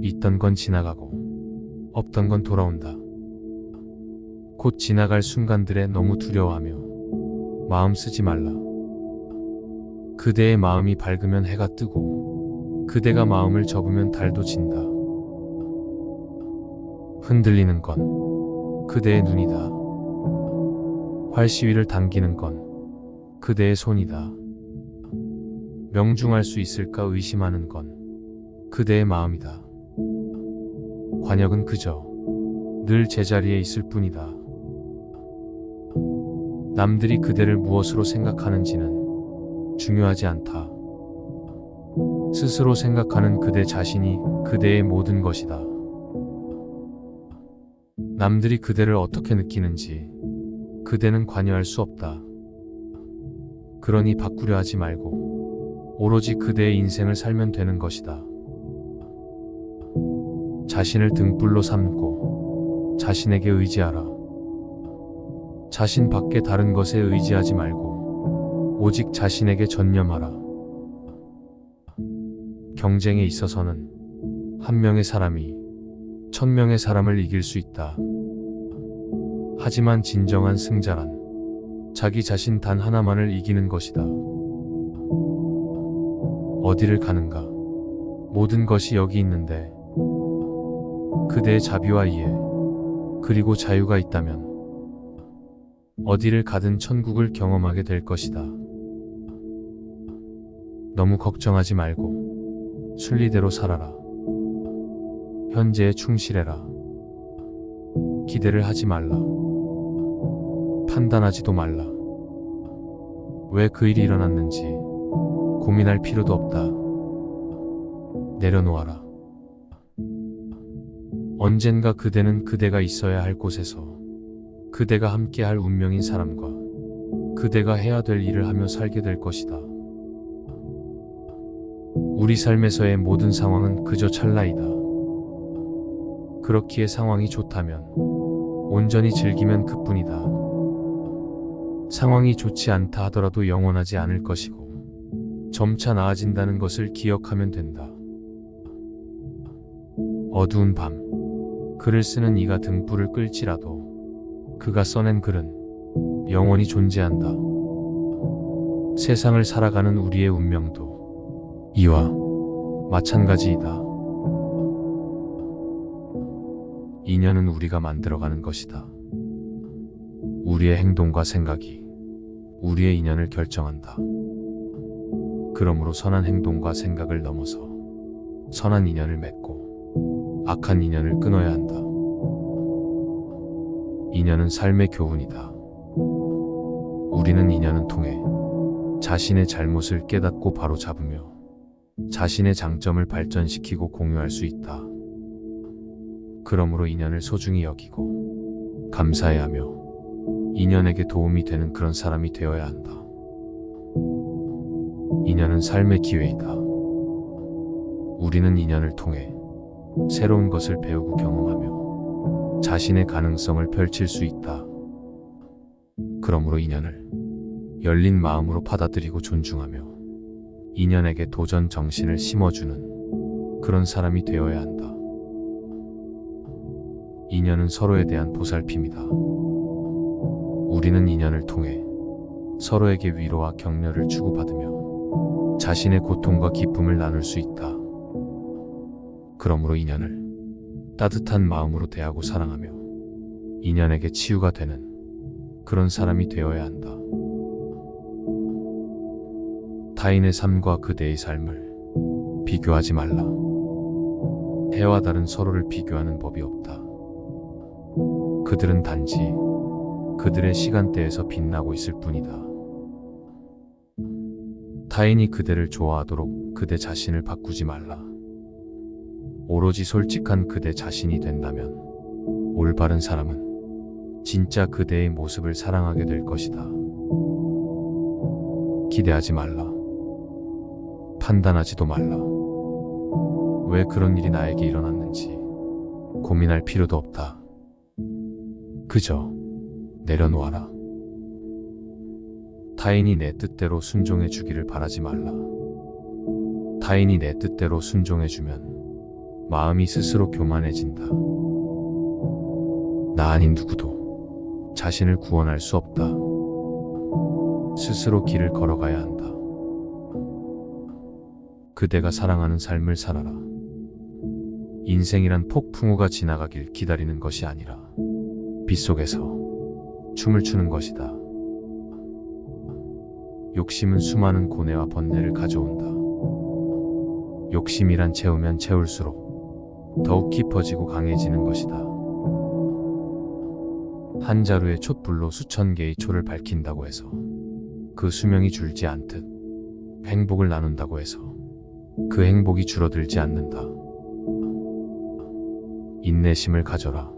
있던 건 지나가고 없던 건 돌아온다. 곧 지나갈 순간들에 너무 두려워하며 마음 쓰지 말라. 그대의 마음이 밝으면 해가 뜨고 그대가 마음을 접으면 달도 진다. 흔들리는 건 그대의 눈이다. 활시위를 당기는 건 그대의 손이다. 명중할 수 있을까 의심하는 건 그대의 마음이다. 관역은 그저 늘 제자리에 있을 뿐이다. 남들이 그대를 무엇으로 생각하는지는 중요하지 않다. 스스로 생각하는 그대 자신이 그대의 모든 것이다. 남들이 그대를 어떻게 느끼는지 그대는 관여할 수 없다. 그러니 바꾸려 하지 말고 오로지 그대의 인생을 살면 되는 것이다. 자신을 등불로 삼고 자신에게 의지하라. 자신 밖에 다른 것에 의지하지 말고 오직 자신에게 전념하라. 경쟁에 있어서는 한 명의 사람이 1000명의 사람을 이길 수 있다. 하지만 진정한 승자란 자기 자신 단 하나만을 이기는 것이다. 어디를 가는가? 모든 것이 여기 있는데 그대의 자비와 이해 그리고 자유가 있다면 어디를 가든 천국을 경험하게 될 것이다. 너무 걱정하지 말고 순리대로 살아라. 현재에 충실해라. 기대를 하지 말라. 판단하지도 말라. 왜 그 일이 일어났는지 고민할 필요도 없다. 내려놓아라. 언젠가 그대는 그대가 있어야 할 곳에서 그대가 함께할 운명인 사람과 그대가 해야 될 일을 하며 살게 될 것이다. 우리 삶에서의 모든 상황은 그저 찰나이다. 그렇기에 상황이 좋다면 온전히 즐기면 그뿐이다. 상황이 좋지 않다 하더라도 영원하지 않을 것이고 점차 나아진다는 것을 기억하면 된다. 어두운 밤, 글을 쓰는 이가 등불을 끌지라도 그가 써낸 글은 영원히 존재한다. 세상을 살아가는 우리의 운명도 이와 마찬가지이다. 인연은 우리가 만들어가는 것이다. 우리의 행동과 생각이 우리의 인연을 결정한다. 그러므로 선한 행동과 생각을 넘어서 선한 인연을 맺고 악한 인연을 끊어야 한다. 인연은 삶의 교훈이다. 우리는 인연을 통해 자신의 잘못을 깨닫고 바로 잡으며 자신의 장점을 발전시키고 공유할 수 있다. 그러므로 인연을 소중히 여기고 감사해하며 인연에게 도움이 되는 그런 사람이 되어야 한다. 인연은 삶의 기회이다. 우리는 인연을 통해 새로운 것을 배우고 경험하며 자신의 가능성을 펼칠 수 있다. 그러므로 인연을 열린 마음으로 받아들이고 존중하며 인연에게 도전 정신을 심어주는 그런 사람이 되어야 한다. 인연은 서로에 대한 보살핌이다. 우리는 인연을 통해 서로에게 위로와 격려를 주고받으며 자신의 고통과 기쁨을 나눌 수 있다. 그러므로 인연을 따뜻한 마음으로 대하고 사랑하며 인연에게 치유가 되는 그런 사람이 되어야 한다. 타인의 삶과 그대의 삶을 비교하지 말라. 해와 달은 서로를 비교하는 법이 없다. 그들은 단지 그들의 시간대에서 빛나고 있을 뿐이다. 타인이 그대를 좋아하도록 그대 자신을 바꾸지 말라. 오로지 솔직한 그대 자신이 된다면 올바른 사람은 진짜 그대의 모습을 사랑하게 될 것이다. 기대하지 말라. 판단하지도 말라. 왜 그런 일이 나에게 일어났는지 고민할 필요도 없다. 그저 내려놓아라. 타인이 내 뜻대로 순종해 주기를 바라지 말라. 타인이 내 뜻대로 순종해 주면 마음이 스스로 교만해진다. 나 아닌 누구도 자신을 구원할 수 없다. 스스로 길을 걸어가야 한다. 그대가 사랑하는 삶을 살아라. 인생이란 폭풍우가 지나가길 기다리는 것이 아니라 빗속에서 춤을 추는 것이다. 욕심은 수많은 고뇌와 번뇌를 가져온다. 욕심이란 채우면 채울수록 더욱 깊어지고 강해지는 것이다. 한 자루의 촛불로 수천 개의 초를 밝힌다고 해서 그 수명이 줄지 않듯 행복을 나눈다고 해서 그 행복이 줄어들지 않는다. 인내심을 가져라.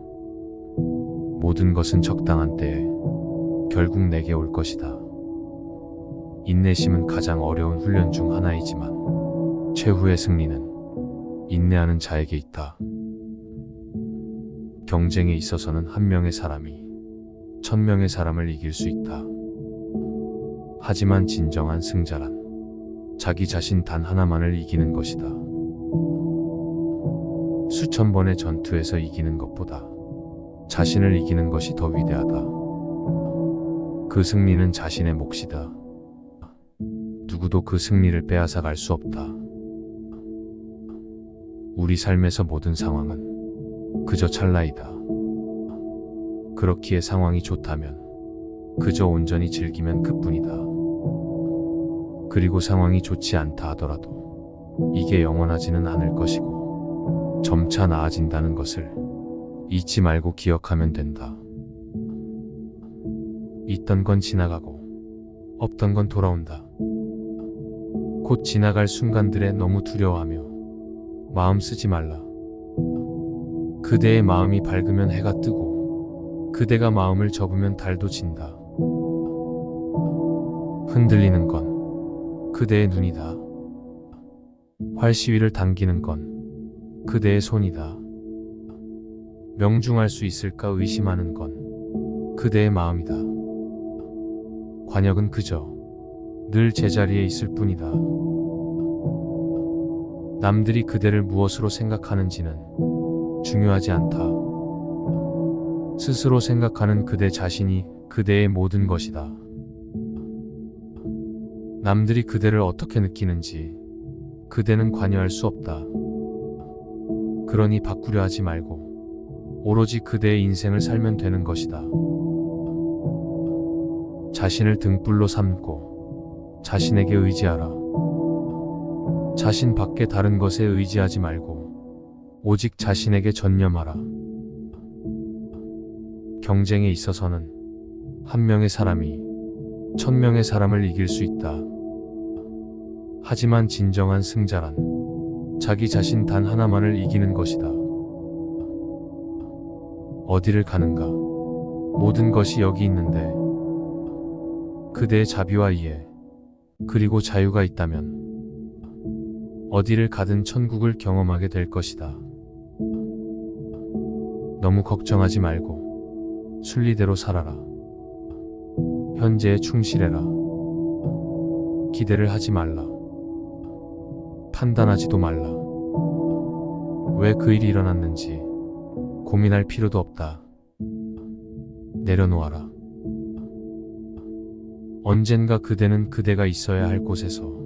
모든 것은 적당한 때에 결국 내게 올 것이다. 인내심은 가장 어려운 훈련 중 하나이지만 최후의 승리는 인내하는 자에게 있다. 경쟁에 있어서는 한 명의 사람이 1000명의 사람을 이길 수 있다. 하지만 진정한 승자란 자기 자신 단 하나만을 이기는 것이다. 수천 번의 전투에서 이기는 것보다 자신을 이기는 것이 더 위대하다. 그 승리는 자신의 몫이다. 누구도 그 승리를 빼앗아 갈 수 없다. 우리 삶에서 모든 상황은 그저 찰나이다. 그렇기에 상황이 좋다면 그저 온전히 즐기면 그뿐이다. 그리고 상황이 좋지 않다 하더라도 이게 영원하지는 않을 것이고 점차 나아진다는 것을 잊지 말고 기억하면 된다. 있던 건 지나가고 없던 건 돌아온다. 곧 지나갈 순간들에 너무 두려워하며 마음 쓰지 말라. 그대의 마음이 밝으면 해가 뜨고 그대가 마음을 접으면 달도 진다. 흔들리는 건 그대의 눈이다. 활시위를 당기는 건 그대의 손이다. 명중할 수 있을까 의심하는 건 그대의 마음이다. 관역은 그저 늘 제자리에 있을 뿐이다. 남들이 그대를 무엇으로 생각하는지는 중요하지 않다. 스스로 생각하는 그대 자신이 그대의 모든 것이다. 남들이 그대를 어떻게 느끼는지 그대는 관여할 수 없다. 그러니 바꾸려 하지 말고 오로지 그대의 인생을 살면 되는 것이다. 자신을 등불로 삼고 자신에게 의지하라. 자신 밖에 다른 것에 의지하지 말고 오직 자신에게 전념하라. 경쟁에 있어서는 한 명의 사람이 1000명의 사람을 이길 수 있다. 하지만 진정한 승자란 자기 자신 단 하나만을 이기는 것이다. 어디를 가는가? 모든 것이 여기 있는데 그대의 자비와 이해 그리고 자유가 있다면 어디를 가든 천국을 경험하게 될 것이다. 너무 걱정하지 말고 순리대로 살아라. 현재에 충실해라. 기대를 하지 말라. 판단하지도 말라. 왜 그 일이 일어났는지 고민할 필요도 없다. 내려놓아라. 언젠가 그대는 그대가 있어야 할 곳에서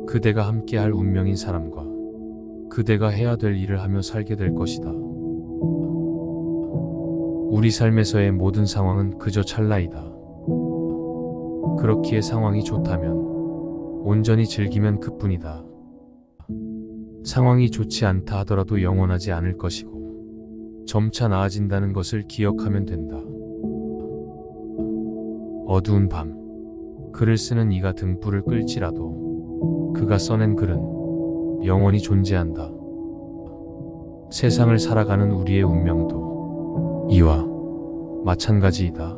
그대가 함께할 운명인 사람과 그대가 해야 될 일을 하며 살게 될 것이다. 우리 삶에서의 모든 상황은 그저 찰나이다. 그렇기에 상황이 좋다면 온전히 즐기면 그뿐이다. 상황이 좋지 않다 하더라도 영원하지 않을 것이고 점차 나아진다는 것을 기억하면 된다. 어두운 밤, 글을 쓰는 이가 등불을 끌지라도 그가 써낸 글은 영원히 존재한다. 세상을 살아가는 우리의 운명도 이와 마찬가지이다.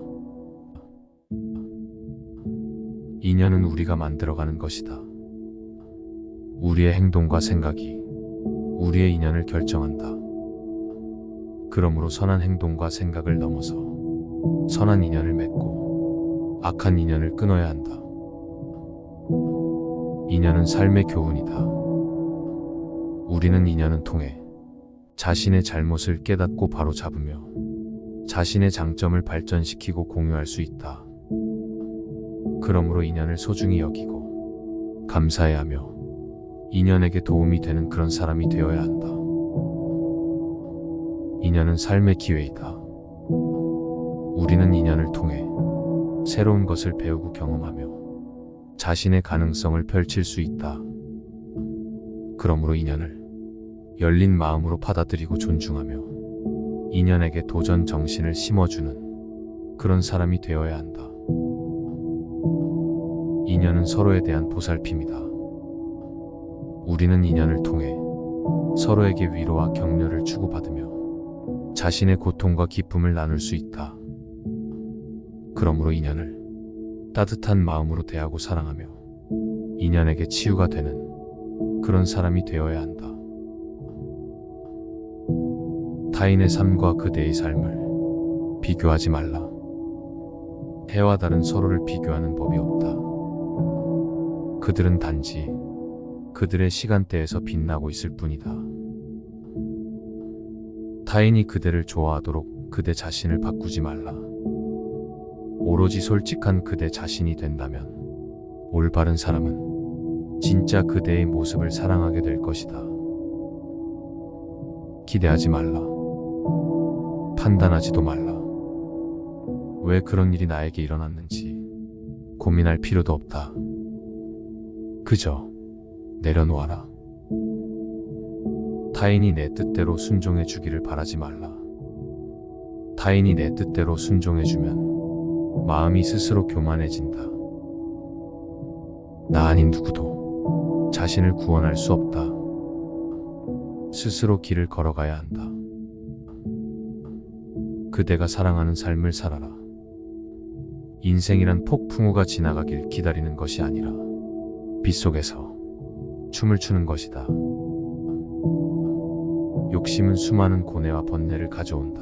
인연은 우리가 만들어가는 것이다. 우리의 행동과 생각이 우리의 인연을 결정한다. 그러므로 선한 행동과 생각을 넘어서 선한 인연을 맺고 악한 인연을 끊어야 한다. 인연은 삶의 교훈이다. 우리는 인연은 통해 자신의 잘못을 깨닫고 바로 잡으며 자신의 장점을 발전시키고 공유할 수 있다. 그러므로 인연을 소중히 여기고 감사해야 하며 인연에게 도움이 되는 그런 사람이 되어야 한다. 인연은 삶의 기회이다. 우리는 인연을 통해 새로운 것을 배우고 경험하며 자신의 가능성을 펼칠 수 있다. 그러므로 인연을 열린 마음으로 받아들이고 존중하며 인연에게 도전 정신을 심어주는 그런 사람이 되어야 한다. 인연은 서로에 대한 보살핌이다. 우리는 인연을 통해 서로에게 위로와 격려를 주고받으며 자신의 고통과 기쁨을 나눌 수 있다. 그러므로 인연을 따뜻한 마음으로 대하고 사랑하며 인연에게 치유가 되는 그런 사람이 되어야 한다. 타인의 삶과 그대의 삶을 비교하지 말라. 해와 달은 서로를 비교하는 법이 없다. 그들은 단지 그들의 시간대에서 빛나고 있을 뿐이다. 타인이 그대를 좋아하도록 그대 자신을 바꾸지 말라. 오로지 솔직한 그대 자신이 된다면 올바른 사람은 진짜 그대의 모습을 사랑하게 될 것이다. 기대하지 말라. 판단하지도 말라. 왜 그런 일이 나에게 일어났는지 고민할 필요도 없다. 그저 내려놓아라. 타인이 내 뜻대로 순종해 주기를 바라지 말라. 타인이 내 뜻대로 순종해주면 마음이 스스로 교만해진다. 나 아닌 누구도 자신을 구원할 수 없다. 스스로 길을 걸어가야 한다. 그대가 사랑하는 삶을 살아라. 인생이란 폭풍우가 지나가길 기다리는 것이 아니라 빗속에서 춤을 추는 것이다. 욕심은 수많은 고뇌와 번뇌를 가져온다.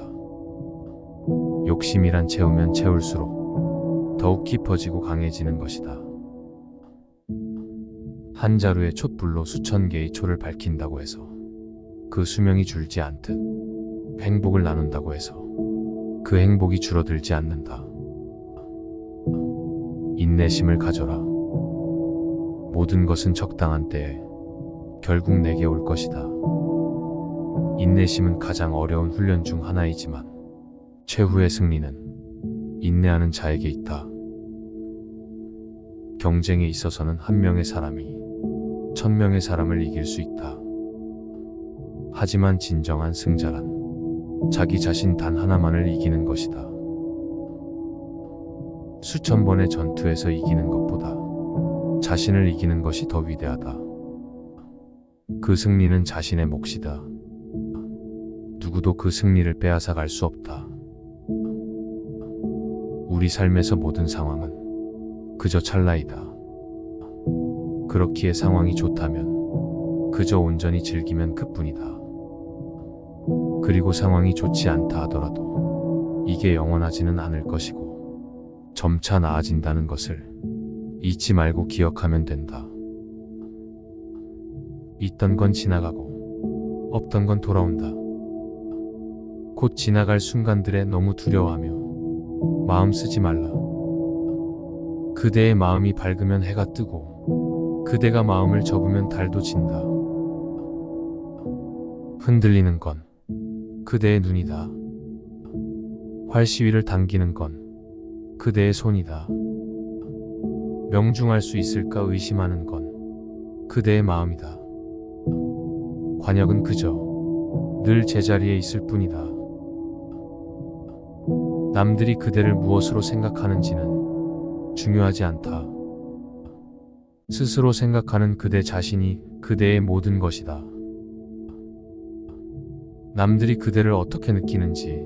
욕심이란 채우면 채울수록 더욱 깊어지고 강해지는 것이다. 한 자루의 촛불로 수천 개의 초를 밝힌다고 해서 그 수명이 줄지 않듯 행복을 나눈다고 해서 그 행복이 줄어들지 않는다. 인내심을 가져라. 모든 것은 적당한 때에 결국 내게 올 것이다. 인내심은 가장 어려운 훈련 중 하나이지만 최후의 승리는 인내하는 자에게 있다. 경쟁에 있어서는 한 명의 사람이 1000명의 사람을 이길 수 있다. 하지만 진정한 승자란 자기 자신 단 하나만을 이기는 것이다. 수천 번의 전투에서 이기는 것보다 자신을 이기는 것이 더 위대하다. 그 승리는 자신의 몫이다. 누구도 그 승리를 빼앗아 갈 수 없다. 우리 삶에서 모든 상황은 그저 찰나이다. 그렇기에 상황이 좋다면 그저 온전히 즐기면 그뿐이다. 그리고 상황이 좋지 않다 하더라도 이게 영원하지는 않을 것이고 점차 나아진다는 것을 잊지 말고 기억하면 된다. 있던 건 지나가고 없던 건 돌아온다. 곧 지나갈 순간들에 너무 두려워하며 마음 쓰지 말라. 그대의 마음이 밝으면 해가 뜨고 그대가 마음을 접으면 달도 진다. 흔들리는 건 그대의 눈이다. 활시위를 당기는 건 그대의 손이다. 명중할 수 있을까 의심하는 건 그대의 마음이다. 관역은 그저 늘 제자리에 있을 뿐이다. 남들이 그대를 무엇으로 생각하는지는 중요하지 않다. 스스로 생각하는 그대 자신이 그대의 모든 것이다. 남들이 그대를 어떻게 느끼는지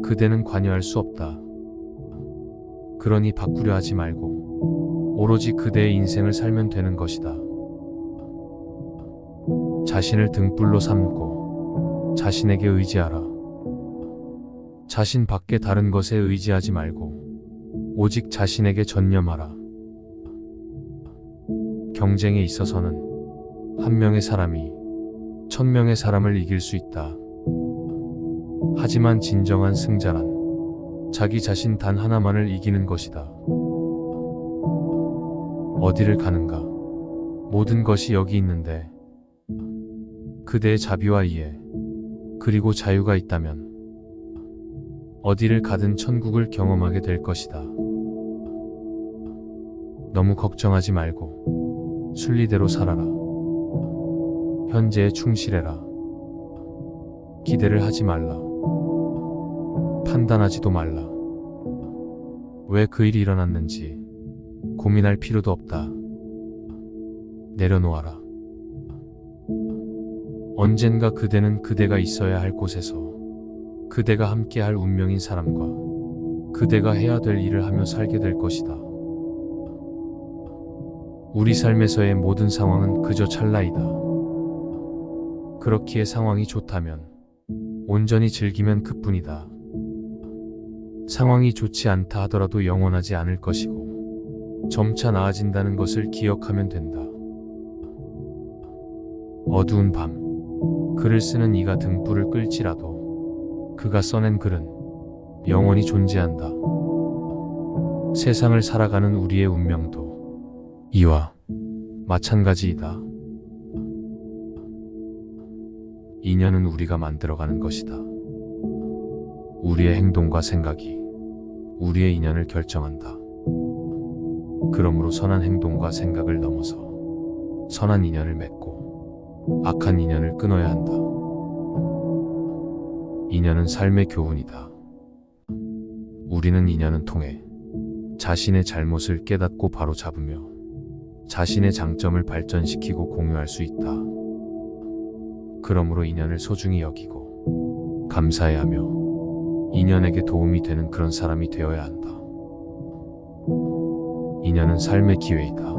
그대는 관여할 수 없다. 그러니 바꾸려 하지 말고 오로지 그대의 인생을 살면 되는 것이다. 자신을 등불로 삼고 자신에게 의지하라. 자신 밖에 다른 것에 의지하지 말고 오직 자신에게 전념하라. 경쟁에 있어서는 한 명의 사람이 1000명의 사람을 이길 수 있다. 하지만 진정한 승자란 자기 자신 단 하나만을 이기는 것이다. 어디를 가는가? 모든 것이 여기 있는데 그대의 자비와 이해 그리고 자유가 있다면 어디를 가든 천국을 경험하게 될 것이다. 너무 걱정하지 말고 순리대로 살아라. 현재에 충실해라. 기대를 하지 말라. 판단하지도 말라. 왜 그 일이 일어났는지 고민할 필요도 없다. 내려놓아라. 언젠가 그대는 그대가 있어야 할 곳에서 그대가 함께할 운명인 사람과 그대가 해야 될 일을 하며 살게 될 것이다. 우리 삶에서의 모든 상황은 그저 찰나이다. 그렇기에 상황이 좋다면 온전히 즐기면 그뿐이다. 상황이 좋지 않다 하더라도 영원하지 않을 것이고 점차 나아진다는 것을 기억하면 된다. 어두운 밤, 글을 쓰는 이가 등불을 끌지라도 그가 써낸 글은 영원히 존재한다. 세상을 살아가는 우리의 운명도 이와 마찬가지이다. 인연은 우리가 만들어가는 것이다. 우리의 행동과 생각이 우리의 인연을 결정한다. 그러므로 선한 행동과 생각을 넘어서 선한 인연을 맺고 악한 인연을 끊어야 한다. 인연은 삶의 교훈이다. 우리는 인연을 통해 자신의 잘못을 깨닫고 바로 잡으며 자신의 장점을 발전시키고 공유할 수 있다. 그러므로 인연을 소중히 여기고 감사해하며 인연에게 도움이 되는 그런 사람이 되어야 한다. 인연은 삶의 기회이다.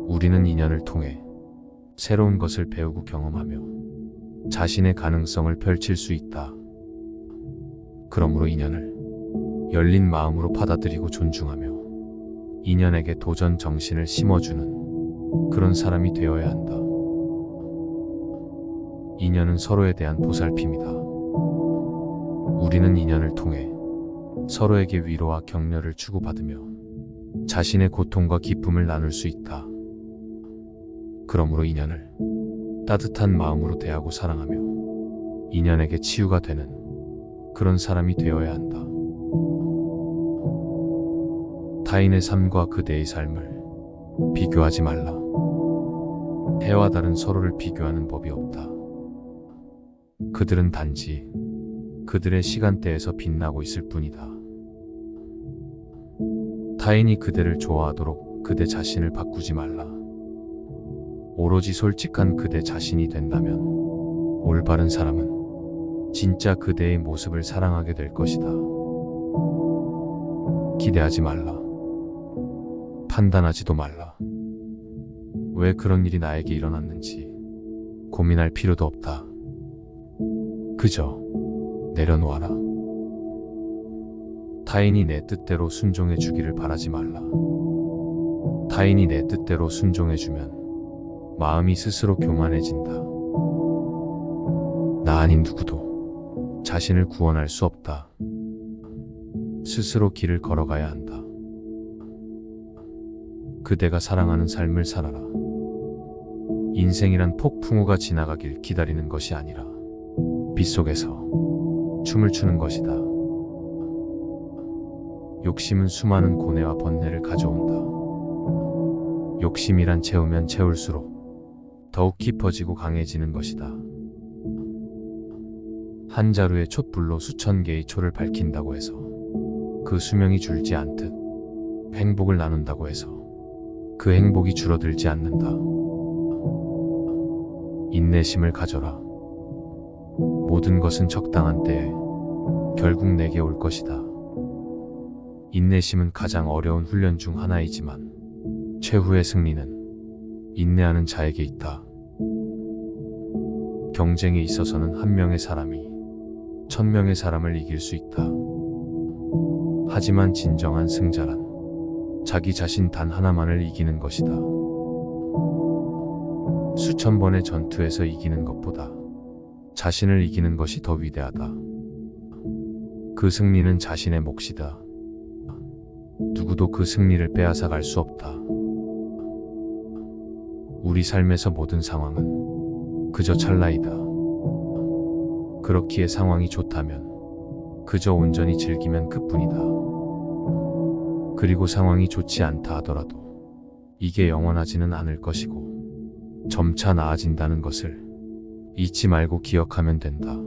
우리는 인연을 통해 새로운 것을 배우고 경험하며 자신의 가능성을 펼칠 수 있다. 그러므로 인연을 열린 마음으로 받아들이고 존중하며 인연에게 도전 정신을 심어주는 그런 사람이 되어야 한다. 인연은 서로에 대한 보살핌이다. 우리는 인연을 통해 서로에게 위로와 격려를 주고받으며 자신의 고통과 기쁨을 나눌 수 있다. 그러므로 인연을 따뜻한 마음으로 대하고 사랑하며 인연에게 치유가 되는 그런 사람이 되어야 한다. 타인의 삶과 그대의 삶을 비교하지 말라. 해와 달은 서로를 비교하는 법이 없다. 그들은 단지 그들의 시간대에서 빛나고 있을 뿐이다. 타인이 그대를 좋아하도록 그대 자신을 바꾸지 말라. 오로지 솔직한 그대 자신이 된다면 올바른 사람은 진짜 그대의 모습을 사랑하게 될 것이다. 기대하지 말라. 판단하지도 말라. 왜 그런 일이 나에게 일어났는지 고민할 필요도 없다. 그저 내려놓아라. 타인이 내 뜻대로 순종해 주기를 바라지 말라. 타인이 내 뜻대로 순종해주면 마음이 스스로 교만해진다. 나 아닌 누구도 자신을 구원할 수 없다. 스스로 길을 걸어가야 한다. 그대가 사랑하는 삶을 살아라. 인생이란 폭풍우가 지나가길 기다리는 것이 아니라 빗속에서 춤을 추는 것이다. 욕심은 수많은 고뇌와 번뇌를 가져온다. 욕심이란 채우면 채울수록 더욱 깊어지고 강해지는 것이다. 한 자루의 촛불로 수천 개의 초를 밝힌다고 해서 그 수명이 줄지 않듯 행복을 나눈다고 해서 그 행복이 줄어들지 않는다. 인내심을 가져라. 모든 것은 적당한 때에 결국 내게 올 것이다. 인내심은 가장 어려운 훈련 중 하나이지만 최후의 승리는 인내하는 자에게 있다. 경쟁에 있어서는 한 명의 사람이 1000명의 사람을 이길 수 있다. 하지만 진정한 승자란 자기 자신 단 하나만을 이기는 것이다. 수천 번의 전투에서 이기는 것보다 자신을 이기는 것이 더 위대하다. 그 승리는 자신의 몫이다. 누구도 그 승리를 빼앗아 갈 수 없다. 우리 삶에서 모든 상황은 그저 찰나이다. 그렇기에 상황이 좋다면 그저 온전히 즐기면 그뿐이다. 그리고 상황이 좋지 않다 하더라도 이게 영원하지는 않을 것이고 점차 나아진다는 것을 잊지 말고 기억하면 된다.